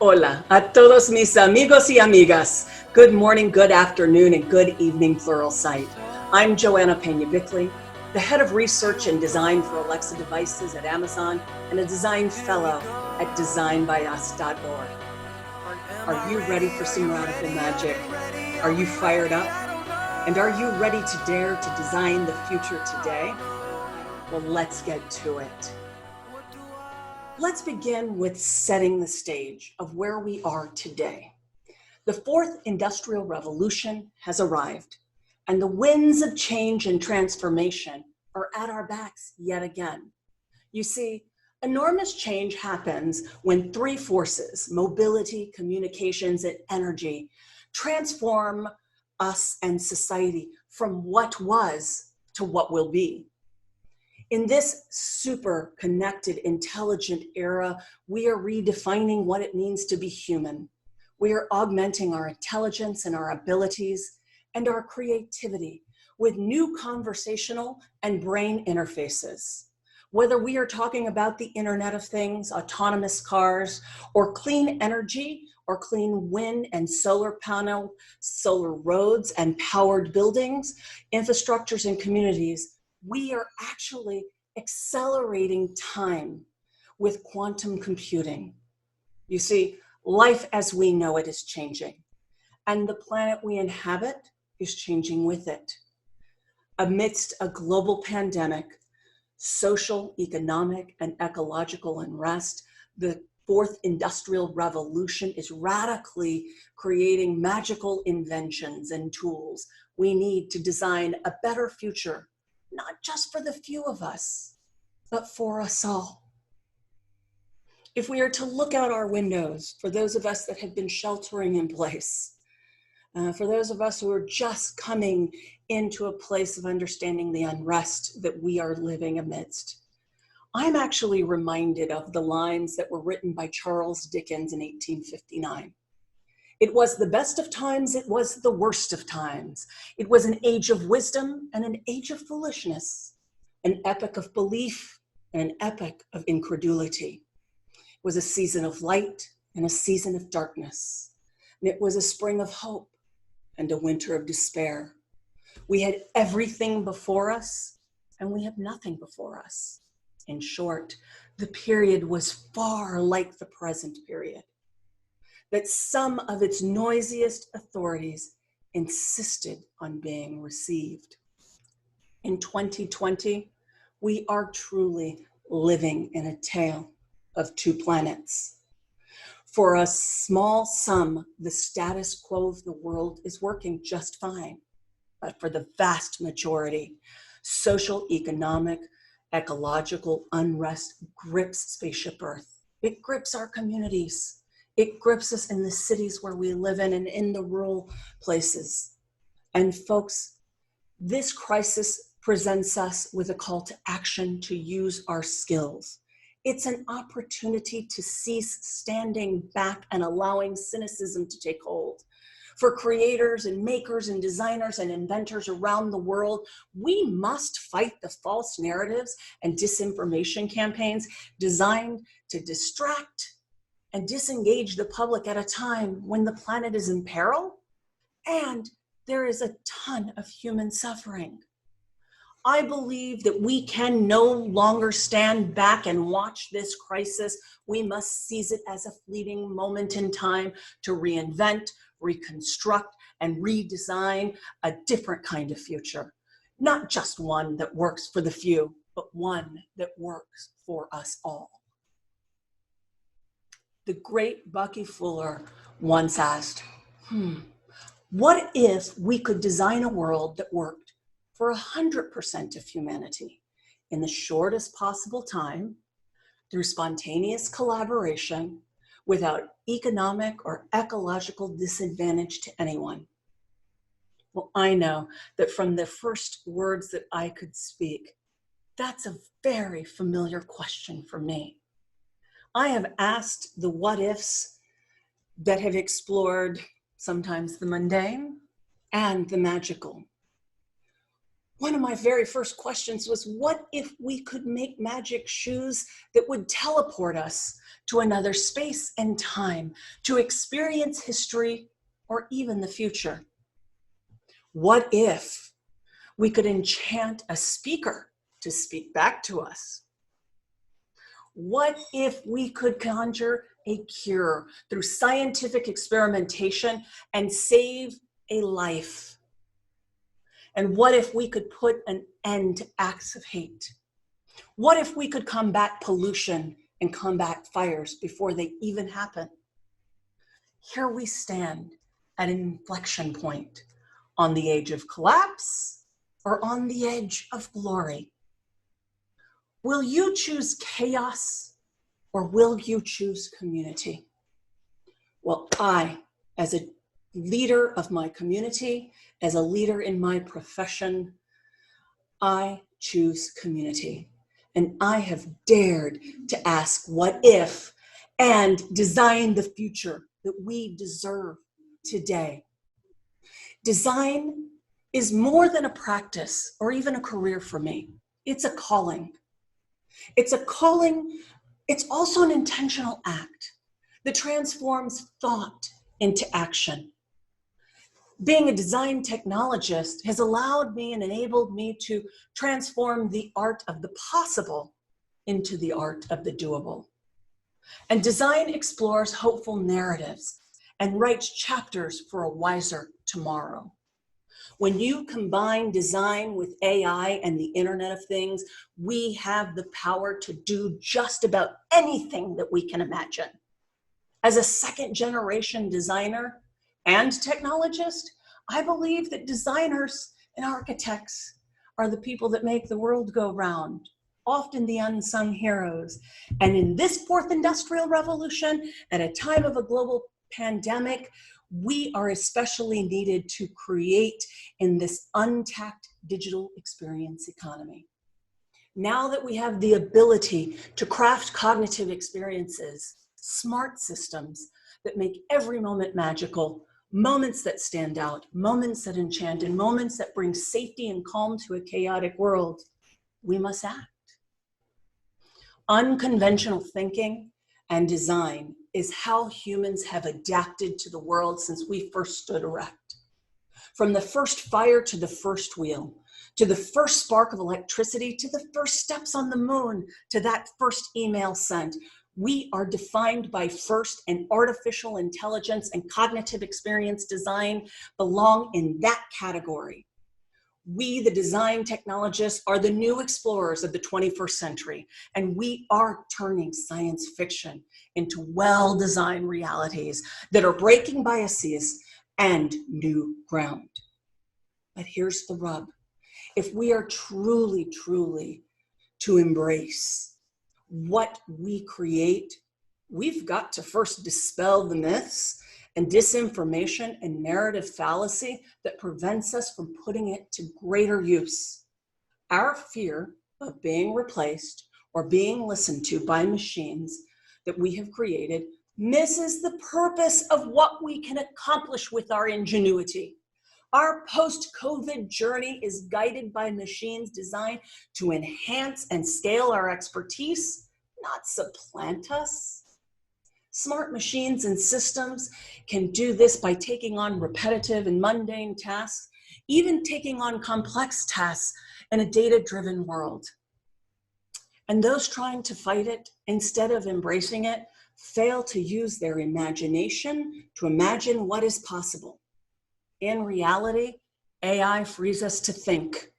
Hola a todos mis amigos y amigas. Good morning, good afternoon, and good evening, plural sight. I'm Joanna Peña-Bickley, the head of research and design for Alexa devices at Amazon and a design fellow at designbyus.org. Are you ready for some radical magic? Are you fired up? And are you ready to dare to design the future today? Well, let's get to it. Let's begin with setting the stage of where we are today. The fourth industrial revolution has arrived, and the winds of change and transformation are at our backs yet again. You see, enormous change happens when three forces, mobility, communications, and energy, transform us and society from what was to what will be. In this super connected, intelligent era, we are redefining what it means to be human. We are augmenting our intelligence and our abilities and our creativity with new conversational and brain interfaces. Whether we are talking about the Internet of Things, autonomous cars, or clean energy, or clean wind and solar panel, solar roads and powered buildings, infrastructures and communities, we are actually accelerating time with quantum computing. You see, life as we know it is changing, and the planet we inhabit is changing with it. Amidst a global pandemic, social, economic, and ecological unrest, the fourth industrial revolution is radically creating magical inventions and tools we need to design a better future, not just for the few of us, but for us all. If we are to look out our windows, for those of us that have been sheltering in place, for those of us who are just coming into a place of understanding the unrest that we are living amidst, I'm actually reminded of the lines that were written by Charles Dickens in 1859. It was the best of times, it was the worst of times. It was an age of wisdom and an age of foolishness, an epoch of belief and an epoch of incredulity. It was a season of light and a season of darkness. And it was a spring of hope and a winter of despair. We had everything before us and we have nothing before us. In short, the period was far like the present period, that some of its noisiest authorities insisted on being received. In 2020, we are truly living in a tale of two planets. For a small sum, the status quo of the world is working just fine. But for the vast majority, social, economic, ecological unrest grips spaceship Earth. It grips our communities. It grips us in the cities where we live in and in the rural places. And folks, this crisis presents us with a call to action to use our skills. It's an opportunity to cease standing back and allowing cynicism to take hold. For creators and makers and designers and inventors around the world, we must fight the false narratives and disinformation campaigns designed to distract and disengage the public at a time when the planet is in peril and there is a ton of human suffering. I believe that we can no longer stand back and watch this crisis. We must seize it as a fleeting moment in time to reinvent, reconstruct, and redesign a different kind of future. Not just one that works for the few, but one that works for us all. The great Bucky Fuller once asked, what if we could design a world that worked for 100% of humanity in the shortest possible time, through spontaneous collaboration, without economic or ecological disadvantage to anyone? Well, I know that from the first words that I could speak, that's a very familiar question for me. I have asked the what ifs that have explored sometimes the mundane and the magical. One of my very first questions was, what if we could make magic shoes that would teleport us to another space and time, to experience history or even the future? What if we could enchant a speaker to speak back to us? What if we could conjure a cure through scientific experimentation and save a life? And what if we could put an end to acts of hate? What if we could combat pollution and combat fires before they even happen? Here we stand at an inflection point, on the edge of collapse or on the edge of glory. Will you choose chaos or will you choose community? Well, I, as a leader of my community, as a leader in my profession, I choose community. And I have dared to ask what if and design the future that we deserve today. Design is more than a practice or even a career for me. It's a calling. It's a calling. It's also an intentional act that transforms thought into action. Being a design technologist has allowed me and enabled me to transform the art of the possible into the art of the doable. And design explores hopeful narratives and writes chapters for a wiser tomorrow. When you combine design with AI and the Internet of Things, we have the power to do just about anything that we can imagine. As a second-generation designer and technologist, I believe that designers and architects are the people that make the world go round, often the unsung heroes. And in this fourth industrial revolution, at a time of a global pandemic, we are especially needed to create in this untapped digital experience economy. Now that we have the ability to craft cognitive experiences, smart systems that make every moment magical, moments that stand out, moments that enchant, and moments that bring safety and calm to a chaotic world, we must act. Unconventional thinking and design is how humans have adapted to the world since we first stood erect. From the first fire to the first wheel, to the first spark of electricity, to the first steps on the moon, to that first email sent, we are defined by first, and artificial intelligence and cognitive experience design belong in that category. We, the design technologists, are the new explorers of the 21st century, and we are turning science fiction into well-designed realities that are breaking biases and new ground. But here's the rub. If we are truly, truly to embrace what we create, we've got to first dispel the myths and disinformation and narrative fallacy that prevents us from putting it to greater use. Our fear of being replaced or being listened to by machines that we have created misses the purpose of what we can accomplish with our ingenuity. Our post-COVID journey is guided by machines designed to enhance and scale our expertise, not supplant us. Smart machines and systems can do this by taking on repetitive and mundane tasks, even taking on complex tasks in a data-driven world. And those trying to fight it, instead of embracing it, fail to use their imagination to imagine what is possible. In reality, AI frees us to think.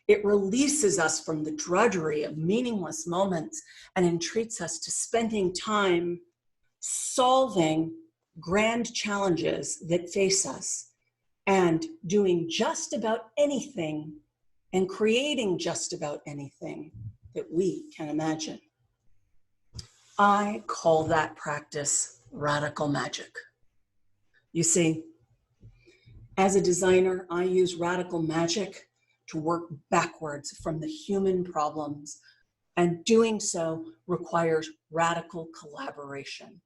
It releases us from the drudgery of meaningless moments and entreats us to spending time solving grand challenges that face us and doing just about anything and creating just about anything that we can imagine. I call that practice radical magic. You see, as a designer, I use radical magic to work backwards from the human problems, and doing so requires radical collaboration.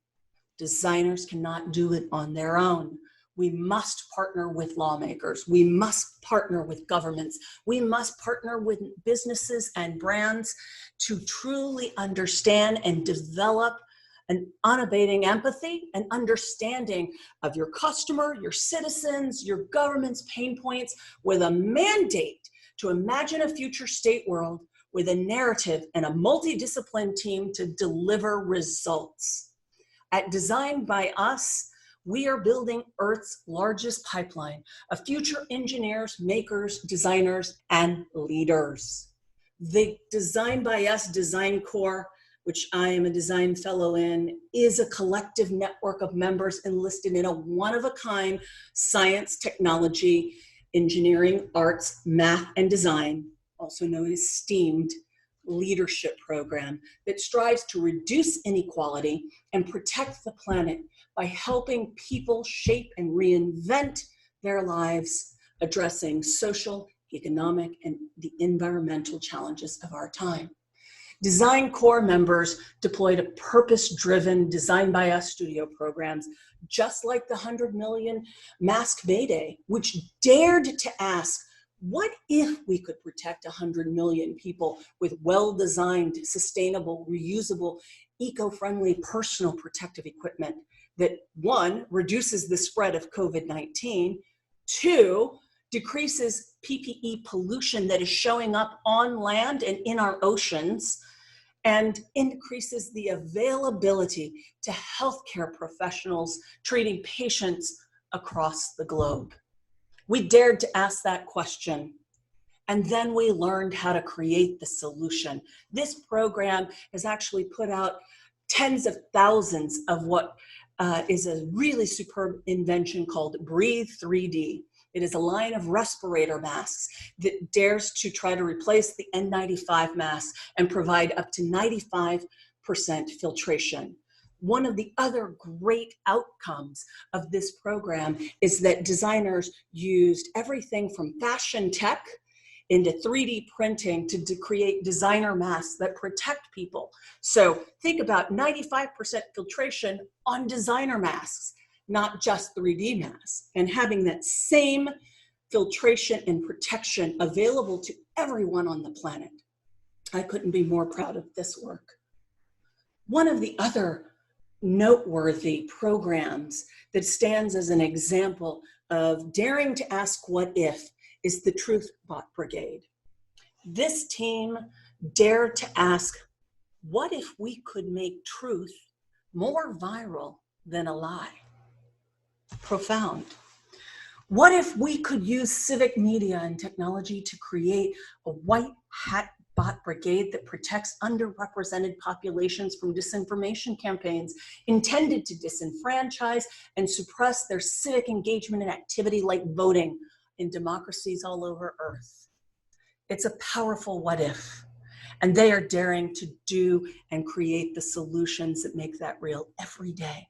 Designers cannot do it on their own. We must partner with lawmakers. We must partner with governments. We must partner with businesses and brands to truly understand and develop an unabating empathy and understanding of your customer, your citizens, your government's pain points, with a mandate to imagine a future state world with a narrative and a multidisciplined team to deliver results. At Design by Us, we are building Earth's largest pipeline of future engineers, makers, designers, and leaders. The Design by Us Design Corps, which I am a design fellow in, is a collective network of members enlisted in a one-of-a-kind science, technology, engineering, arts, math, and design, also known as STEAMed, leadership program that strives to reduce inequality and protect the planet by helping people shape and reinvent their lives, addressing social, economic, and the environmental challenges of our time. Design Corps members deployed a purpose-driven Design by Us studio programs, just like the 100 million Mask Mayday, which dared to ask, what if we could protect 100 million people with well-designed, sustainable, reusable, eco-friendly personal protective equipment that, one, reduces the spread of COVID-19, two, decreases PPE pollution that is showing up on land and in our oceans, and increases the availability to healthcare professionals treating patients across the globe. We dared to ask that question, and then we learned how to create the solution. This program has actually put out tens of thousands of what is a really superb invention called Breathe 3D. It is a line of respirator masks that dares to try to replace the N95 mask and provide up to 95% filtration. One of the other great outcomes of this program is that designers used everything from fashion tech into 3D printing to create designer masks that protect people. So think about 95% filtration on designer masks, not just 3D masks, and having that same filtration and protection available to everyone on the planet. I couldn't be more proud of this work. One of the other noteworthy programs that stands as an example of daring to ask what if is the Truth Bot Brigade. This team dared to ask, what if we could make truth more viral than a lie? Profound. What if we could use civic media and technology to create a white hat bot brigade that protects underrepresented populations from disinformation campaigns intended to disenfranchise and suppress their civic engagement and activity like voting in democracies all over Earth? It's a powerful what if, and they are daring to do and create the solutions that make that real every day.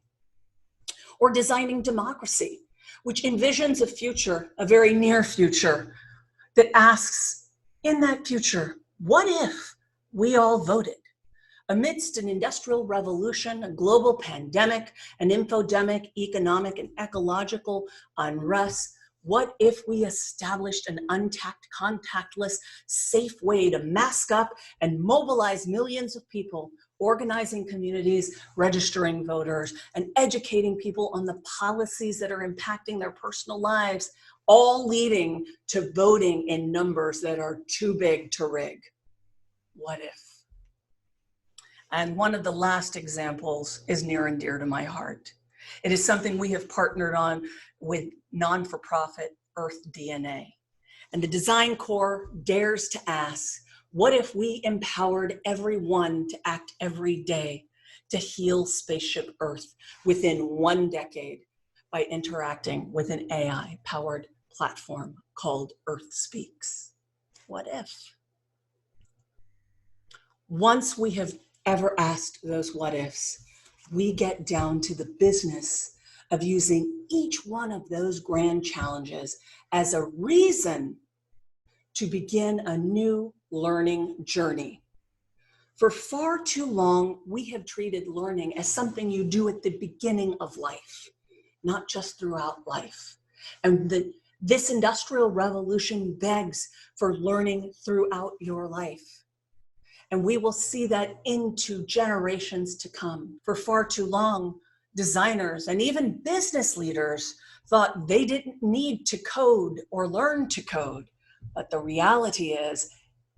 Or Designing Democracy, which envisions a future, a very near future, that asks, in that future, what if we all voted? Amidst an industrial revolution, a global pandemic, an infodemic, economic and ecological unrest, what if we established an untapped, contactless, safe way to mask up and mobilize millions of people, organizing communities, registering voters, and educating people on the policies that are impacting their personal lives, all leading to voting in numbers that are too big to rig? What if? And one of the last examples is near and dear to my heart. It is something we have partnered on with non-for-profit Earth DNA. And the Design Corps dares to ask, what if we empowered everyone to act every day to heal spaceship Earth within 1 decade by interacting with an AI-powered platform called Earth Speaks? What if? Once we have ever asked those what ifs, we get down to the business of using each one of those grand challenges as a reason to begin a new learning journey. For far too long, we have treated learning as something you do at the beginning of life. not just throughout life. And this industrial revolution begs for learning throughout your life. And we will see that into generations to come. For far too long, designers and even business leaders thought they didn't need to code or learn to code. But the reality is,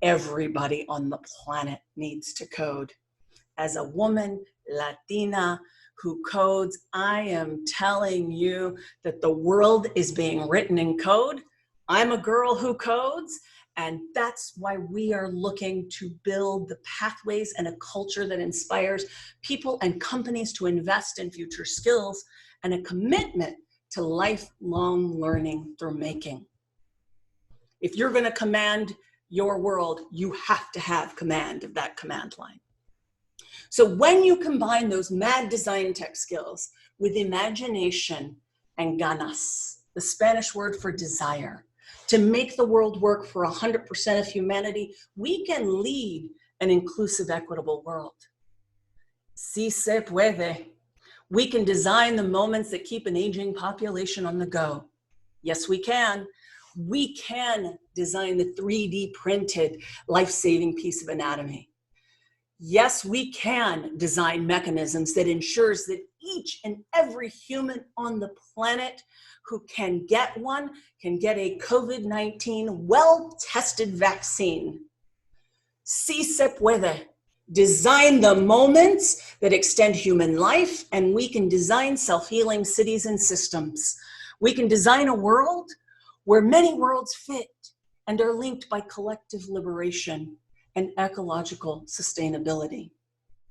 everybody on the planet needs to code. As a woman, Latina, who codes, I am telling you that the world is being written in code. I'm a girl who codes, and that's why we are looking to build the pathways and a culture that inspires people and companies to invest in future skills and a commitment to lifelong learning through making. If you're going to command your world, you have to have command of that command line. So when you combine those mad design tech skills with imagination and ganas, the Spanish word for desire, to make the world work for 100% of humanity, we can lead an inclusive, equitable world. Si se puede. We can design the moments that keep an aging population on the go. Yes, we can. We can design the 3D printed life-saving piece of anatomy. Yes, we can design mechanisms that ensures that each and every human on the planet who can get one can get a COVID-19 well-tested vaccine. Si se puede. Design the moments that extend human life, and we can design self-healing cities and systems. We can design a world where many worlds fit and are linked by collective liberation and ecological sustainability.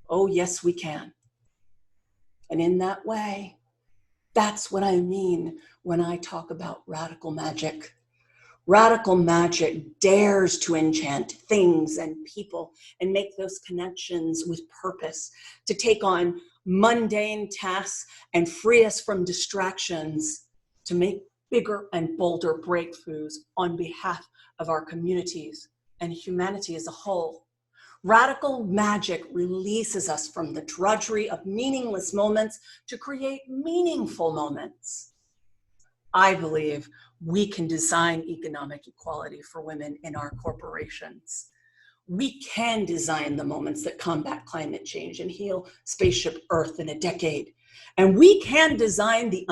Oh, yes, we can. And in that way, that's what I mean when I talk about radical magic. Radical magic dares to enchant things and people and make those connections with purpose, to take on mundane tasks and free us from distractions, to make bigger and bolder breakthroughs on behalf of our communities and humanity as a whole. Radical magic releases us from the drudgery of meaningless moments to create meaningful moments. I believe we can design economic equality for women in our corporations. We can design the moments that combat climate change and heal spaceship Earth in a decade. And we can design the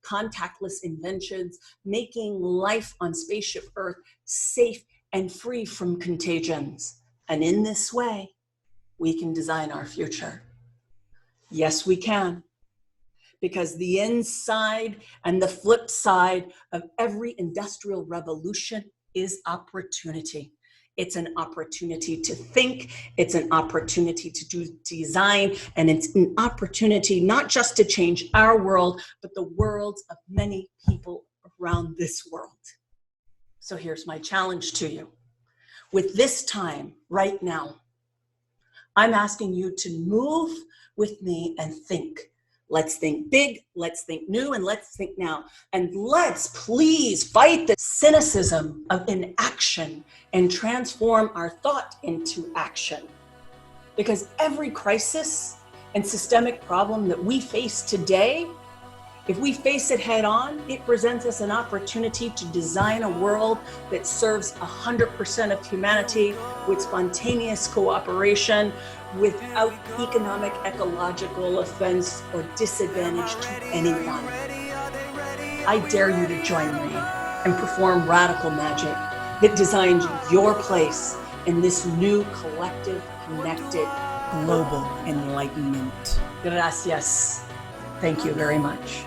contactless inventions, making life on spaceship Earth safe and free from contagions. And in this way, we can design our future. Yes, we can. Because the inside and the flip side of every industrial revolution is opportunity. It's an opportunity to think, it's an opportunity to do design, and it's an opportunity not just to change our world, but the worlds of many people around this world. So here's my challenge to you. With this time, right now, I'm asking you to move with me and think. Let's think big, let's think new, and let's think now. And let's please fight the cynicism of inaction and transform our thought into action. Because every crisis and systemic problem that we face today, if we face it head on, it presents us an opportunity to design a world that serves 100% of humanity with spontaneous cooperation, without economic, ecological offense or disadvantage to anyone. I dare you to join me and perform radical magic that designs your place in this new collective, connected, global enlightenment. Gracias. Thank you very much.